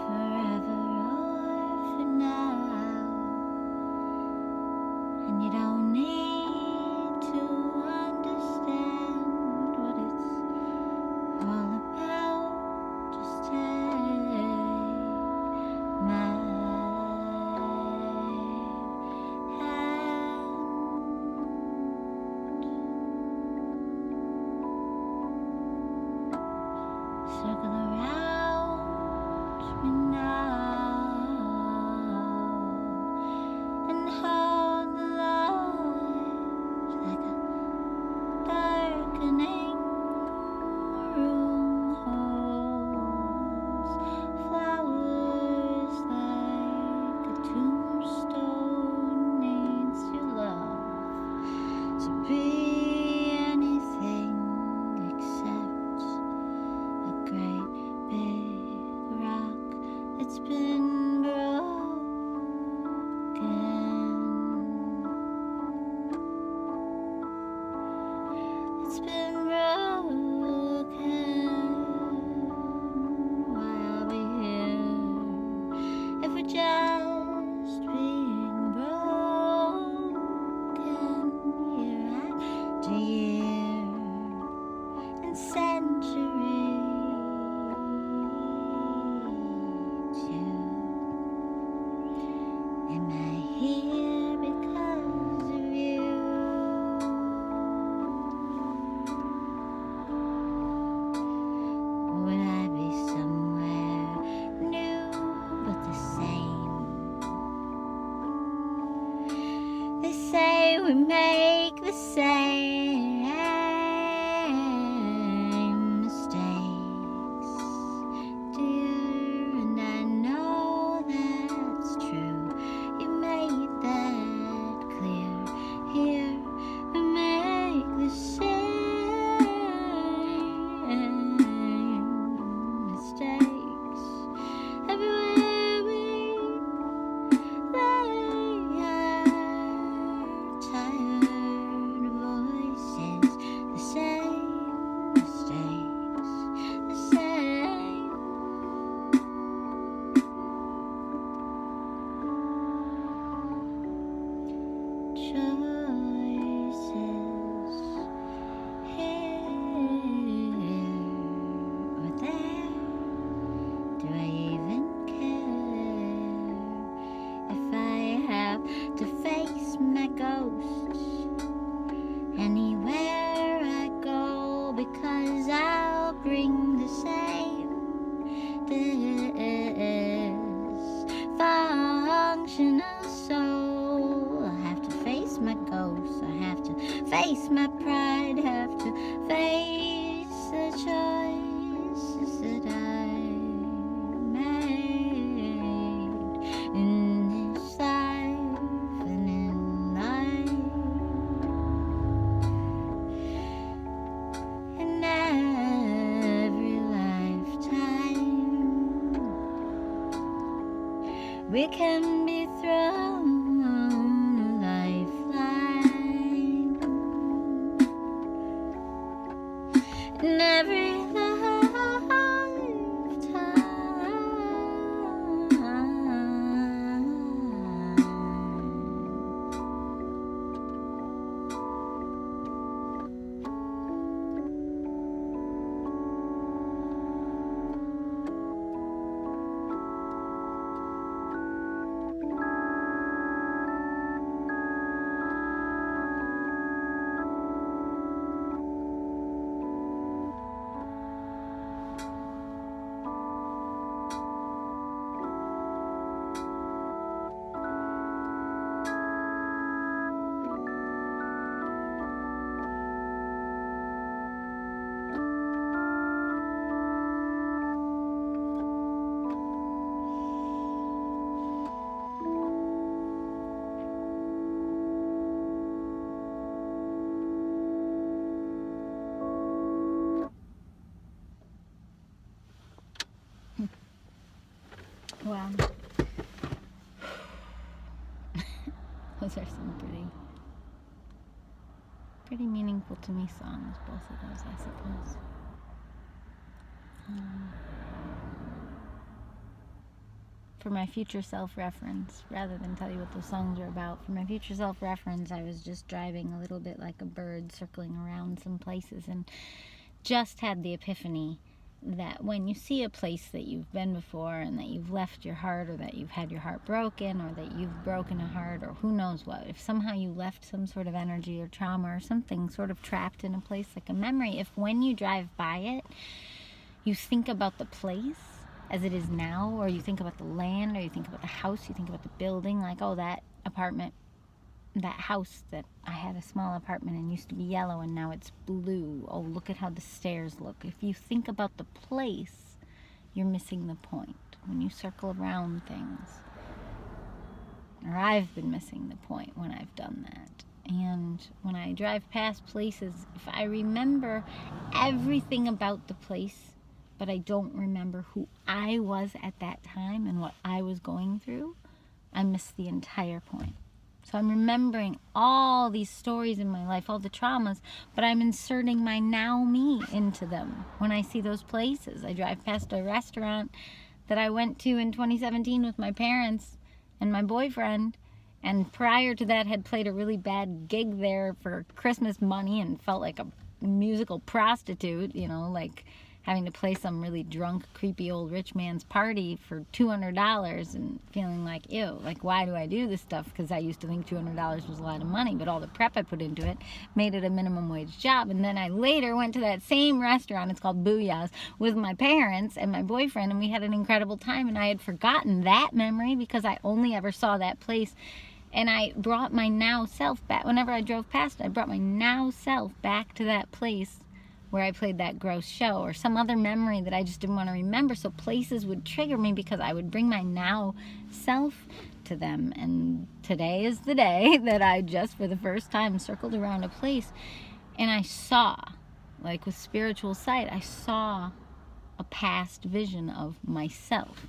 forever or for now. And you don't need to understand what it's all about. Just take my hand. Circle around me now and hold the light like a darkening room holds flowers like a tombstone needs your love to be anything except a great big rock that's been broken. It's been broken. Why are we here if we're just being broken year after year and century too? Am I here because of you? Or would I be somewhere new but the same? They say we make the same mistakes, dear, and I know that's true. You made that clear. Here we make the same mistakes. Everywhere we lay our tired voices, the same mistakes, the same. Choices here or there. Do I even care if I have to face my ghosts anywhere I go? Because I'll bring the same dysfunctional soul. I have to face my ghosts. I have to face my pride. Have to face the choices that I made in this life and in life. In every lifetime, we can be thrown a lifeline. In every wow. Those are some pretty meaningful to me songs, both of those, I suppose. for my future self-reference, rather than tell you what those songs are about, for my future self-reference, I was just driving a little bit like a bird, circling around some places, and just had the epiphany that when you see a place that you've been before and that you've left your heart, or that you've had your heart broken, or that you've broken a heart, or who knows what, if somehow you left some sort of energy or trauma or something sort of trapped in a place like a memory, if when you drive by it, you think about the place as it is now, or you think about the land, or you think about the house, you think about the building, like, oh, that apartment, that house that I had a small apartment and used to be yellow and now it's blue. Oh, look at how the stairs look. If you think about the place, you're missing the point when you circle around things. Or I've been missing the point when I've done that. And when I drive past places, if I remember everything about the place, but I don't remember who I was at that time and what I was going through, I miss the entire point. So I'm remembering all these stories in my life, all the traumas, but I'm inserting my now me into them. When I see those places, I drive past a restaurant that I went to in 2017 with my parents and my boyfriend, and prior to that had played a really bad gig there for Christmas money and felt like a musical prostitute, you know, like having to play some really drunk, creepy old rich man's party for $200 and feeling like, ew, like, why do I do this stuff? Because I used to think $200 was a lot of money, but all the prep I put into it made it a minimum wage job. And then I later went to that same restaurant, it's called Booyah's, with my parents and my boyfriend, and we had an incredible time, and I had forgotten that memory because I only ever saw that place. And I brought my now self back. Whenever I drove past it, I brought my now self back to that place where I played that gross show, or some other memory that I just didn't want to remember. So places would trigger me because I would bring my now self to them. And today is the day that I just, for the first time, circled around a place and I saw, like with spiritual sight, I saw a past vision of myself.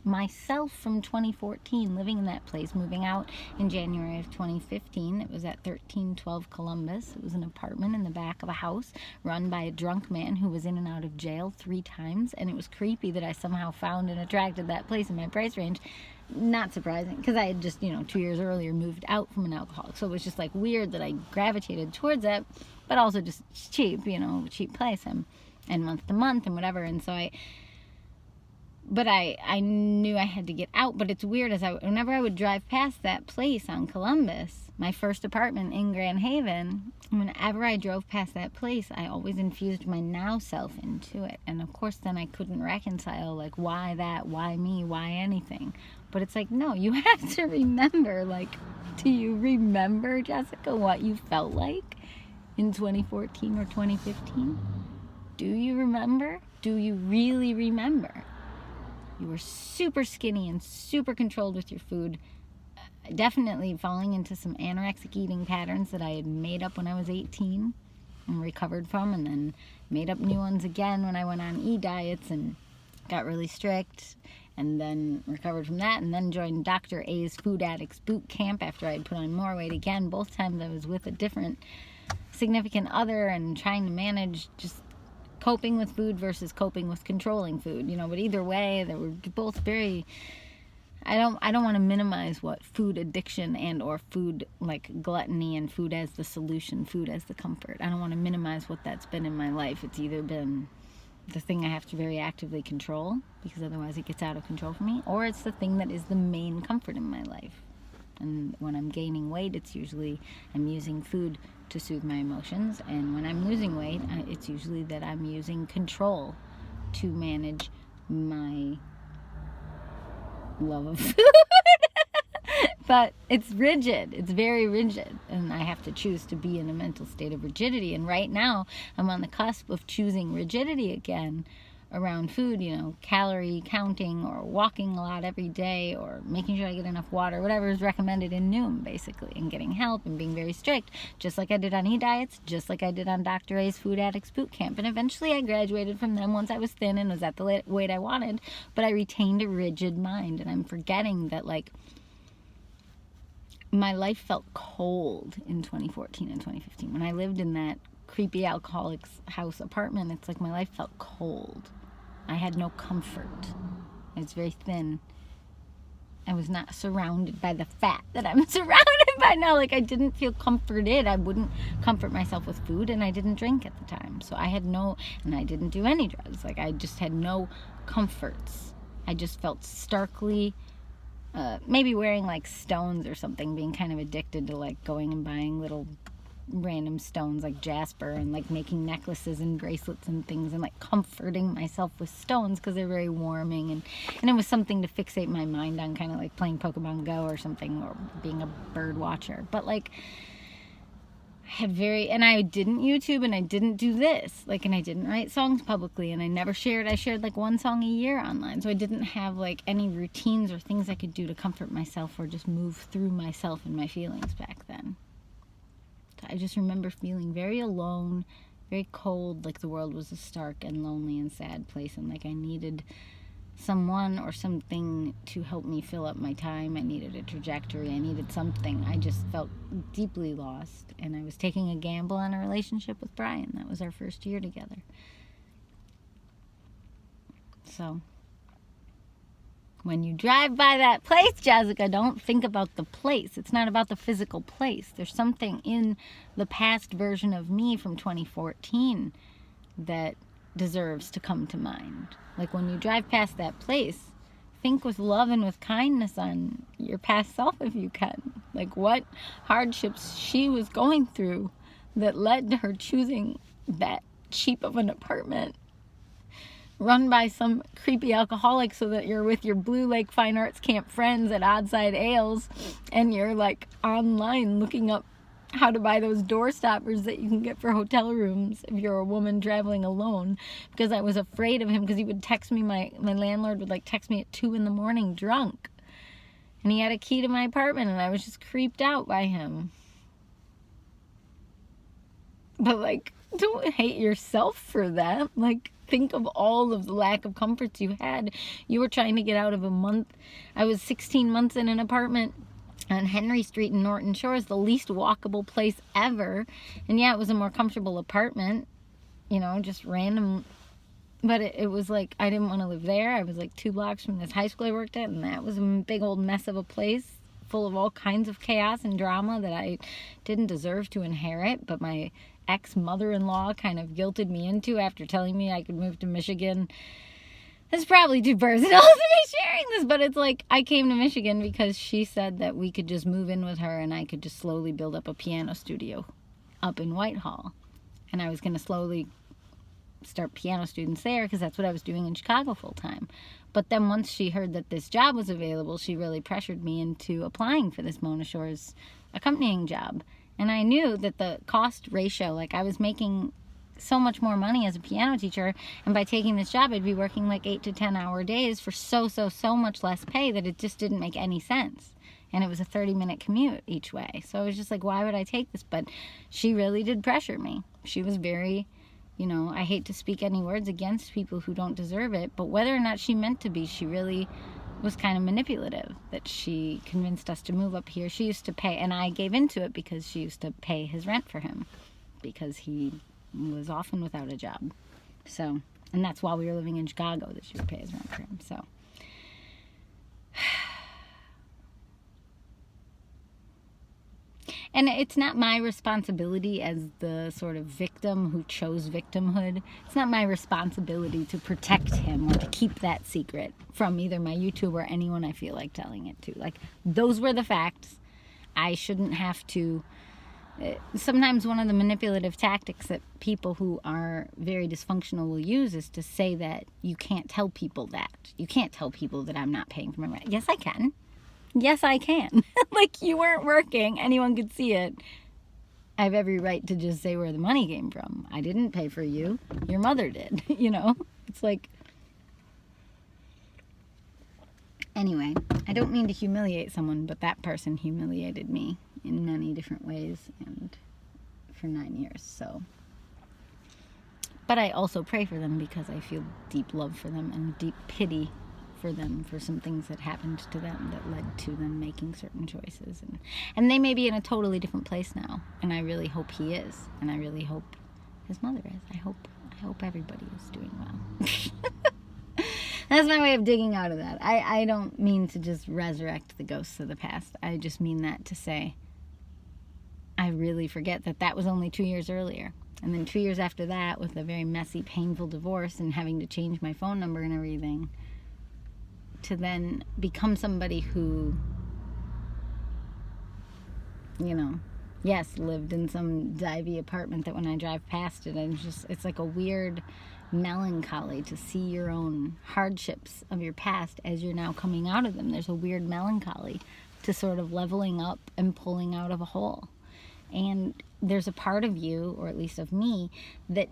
Myself from 2014, living in that place, moving out in January of 2015. It was at 1312 Columbus. It was an apartment in the back of a house run by a drunk man who was in and out of jail 3 times, and it was creepy that I somehow found and attracted that place in my price range. Not surprising, because I had just, 2 years earlier moved out from an alcoholic, so it was just like weird that I gravitated towards that, but also just cheap, cheap place, and month to month and whatever. And so I knew I had to get out. But it's weird, whenever I would drive past that place on Columbus, my first apartment in Grand Haven, whenever I drove past that place, I always infused my now self into it. And of course then I couldn't reconcile, like, why that, why me, why anything. But it's like, no, you have to remember, like, do you remember, Jessica, what you felt like in 2014 or 2015? Do you remember? Do you really remember? You were super skinny and super controlled with your food, definitely falling into some anorexic eating patterns that I had made up when I was 18 and recovered from, and then made up new ones again when I went on diets and got really strict, and then recovered from that, and then joined Dr. A's Food Addicts Boot Camp after I had put on more weight again. Both times I was with a different significant other and trying to manage just coping with food versus coping with controlling food, but either way, they were both very, I don't want to minimize what food addiction and or food like gluttony and food as the solution, food as the comfort. I don't want to minimize what that's been in my life. It's either been the thing I have to very actively control because otherwise it gets out of control for me, or it's the thing that is the main comfort in my life. And when I'm gaining weight, it's usually I'm using food to soothe my emotions, and when I'm losing weight, it's usually that I'm using control to manage my love of food. But it's rigid, it's very rigid, and I have to choose to be in a mental state of rigidity. And right now I'm on the cusp of choosing rigidity again around food, calorie counting, or walking a lot every day, or making sure I get enough water, whatever is recommended in Noom, basically, and getting help and being very strict, just like I did on diets, just like I did on Dr. A's Food Addicts Boot Camp. And eventually I graduated from them once I was thin and was at the weight I wanted, but I retained a rigid mind, and I'm forgetting that, like, my life felt cold in 2014 and 2015. When I lived in that creepy alcoholic's house apartment, it's like my life felt cold. I had no comfort. I was very thin. I was not surrounded by the fat that I'm surrounded by now. Like, I didn't feel comforted. I wouldn't comfort myself with food, and I didn't drink at the time. So I had no, and I didn't do any drugs. Like, I just had no comforts. I just felt starkly, maybe wearing like stones or something, being kind of addicted to like going and buying little random stones like jasper and like making necklaces and bracelets and things and like comforting myself with stones because they're very warming, and it was something to fixate my mind on, kind of like playing Pokemon Go or something, or being a bird watcher. But like, and I didn't YouTube, and I didn't do this, like, and I didn't write songs publicly, and I shared like one song a year online. So I didn't have like any routines or things I could do to comfort myself or just move through myself and my feelings back then. I just remember feeling very alone, very cold, like the world was a stark and lonely and sad place, and like I needed someone or something to help me fill up my time. I needed a trajectory. I needed something. I just felt deeply lost, and I was taking a gamble on a relationship with Brian. That was our first year together. So when you drive by that place, Jessica, don't think about the place. It's not about the physical place. There's something in the past version of me from 2014 that deserves to come to mind. Like, when you drive past that place, think with love and with kindness on your past self if you can. Like, what hardships she was going through that led to her choosing that cheap of an apartment run by some creepy alcoholic so that you're with your Blue Lake Fine Arts Camp friends at Oddside Ales, and you're like online looking up how to buy those door stoppers that you can get for hotel rooms if you're a woman traveling alone, because I was afraid of him, because he would text me, my landlord would like text me at 2 a.m. drunk, and he had a key to my apartment, and I was just creeped out by him. But like, don't hate yourself for that. Like, think of all of the lack of comforts you had. You were trying to get out of a month. I was 16 months in an apartment on Henry Street in Norton Shores, the least walkable place ever. And yeah, it was a more comfortable apartment, you know, just random. But it was like, I didn't want to live there. I was like 2 blocks from this high school I worked at, and that was a big old mess of a place full of all kinds of chaos and drama that I didn't deserve to inherit, but my ex-mother-in-law kind of guilted me into after telling me I could move to Michigan. It's probably too personal to be sharing this, but it's like, I came to Michigan because she said that we could just move in with her and I could just slowly build up a piano studio up in Whitehall. And I was going to slowly start piano students there because that's what I was doing in Chicago full time. But then once she heard that this job was available, she really pressured me into applying for this Mona Shores accompanying job. And I knew that the cost ratio, like, I was making so much more money as a piano teacher, and by taking this job I'd be working like 8 to 10 hour days for so much less pay that it just didn't make any sense. And it was a 30-minute commute each way. So I was just like, why would I take this? But she really did pressure me. She was very, you know, I hate to speak any words against people who don't deserve it, but whether or not she meant to be, she really was kind of manipulative, that she convinced us to move up here. She used to pay, and I gave into it because she used to pay his rent for him because he was often without a job. So, and that's while we were living in Chicago that she would pay his rent for him. So and it's not my responsibility as the sort of victim who chose victimhood. It's not my responsibility to protect him or to keep that secret from either my YouTube or anyone I feel like telling it to. Like, those were the facts. I shouldn't have to. Sometimes one of the manipulative tactics that people who are very dysfunctional will use is to say that you can't tell people that. You can't tell people that I'm not paying for my rent. Yes, I can. Yes, I can. Like, you weren't working. Anyone could see it. I have every right to just say where the money came from. I didn't pay for you. Your mother did. You know? It's like... Anyway, I don't mean to humiliate someone, but that person humiliated me in many different ways and for 9 years. So... But I also pray for them because I feel deep love for them and deep pity for them for some things that happened to them that led to them making certain choices, and they may be in a totally different place now, and I really hope he is, and I really hope his mother is. I hope everybody is doing well. That's my way of digging out of that. I don't mean to just resurrect the ghosts of the past. I just mean that to say I really forget that was only 2 years earlier. And then 2 years after that, with a very messy, painful divorce and having to change my phone number and everything, to then become somebody who, yes, lived in some divey apartment that when I drive past it, it's like a weird melancholy to see your own hardships of your past as you're now coming out of them. There's a weird melancholy to sort of leveling up and pulling out of a hole. And there's a part of you, or at least of me, that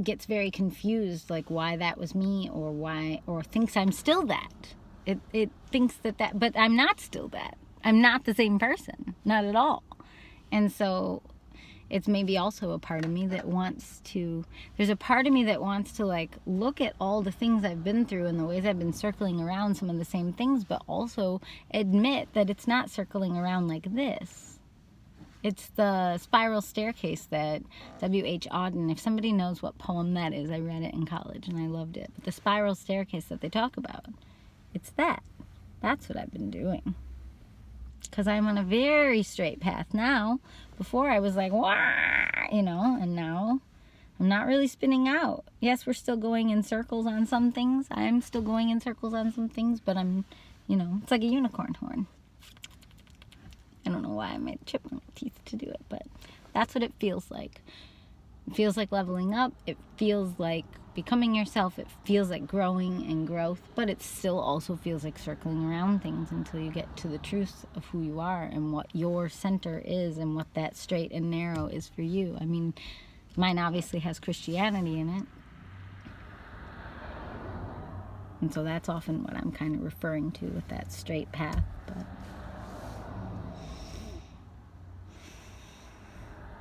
gets very confused, like why that was me, or thinks I'm still that. It thinks that, but I'm not still that. I'm not the same person, not at all. And so it's maybe also a part of me that there's a part of me that wants to like look at all the things I've been through and the ways I've been circling around some of the same things, but also admit that it's not circling around like this. It's the spiral staircase that W.H. Auden, if somebody knows what poem that is, I read it in college and I loved it. But the spiral staircase that they talk about, it's that. That's what I've been doing. Because I'm on a very straight path now. Before I was like, wah, and now I'm not really spinning out. Yes, we're still going in circles on some things. I'm still going in circles on some things, but I'm, it's like a unicorn horn. I don't know why I made chipmunk teeth to do it, but that's what it feels like. It feels like leveling up. It feels like becoming yourself. It feels like growing and growth, but it still also feels like circling around things until you get to the truth of who you are and what your center is and what that straight and narrow is for you. I mean, mine obviously has Christianity in it. And so that's often what I'm kind of referring to with that straight path, but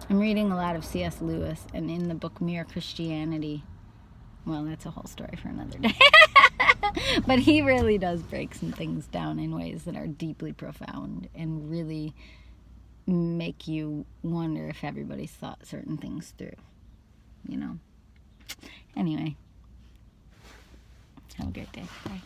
I'm reading a lot of C.S. Lewis, and in the book Mere Christianity, well, that's a whole story for another day. But he really does break some things down in ways that are deeply profound and really make you wonder if everybody's thought certain things through, Anyway, have a great day. Bye.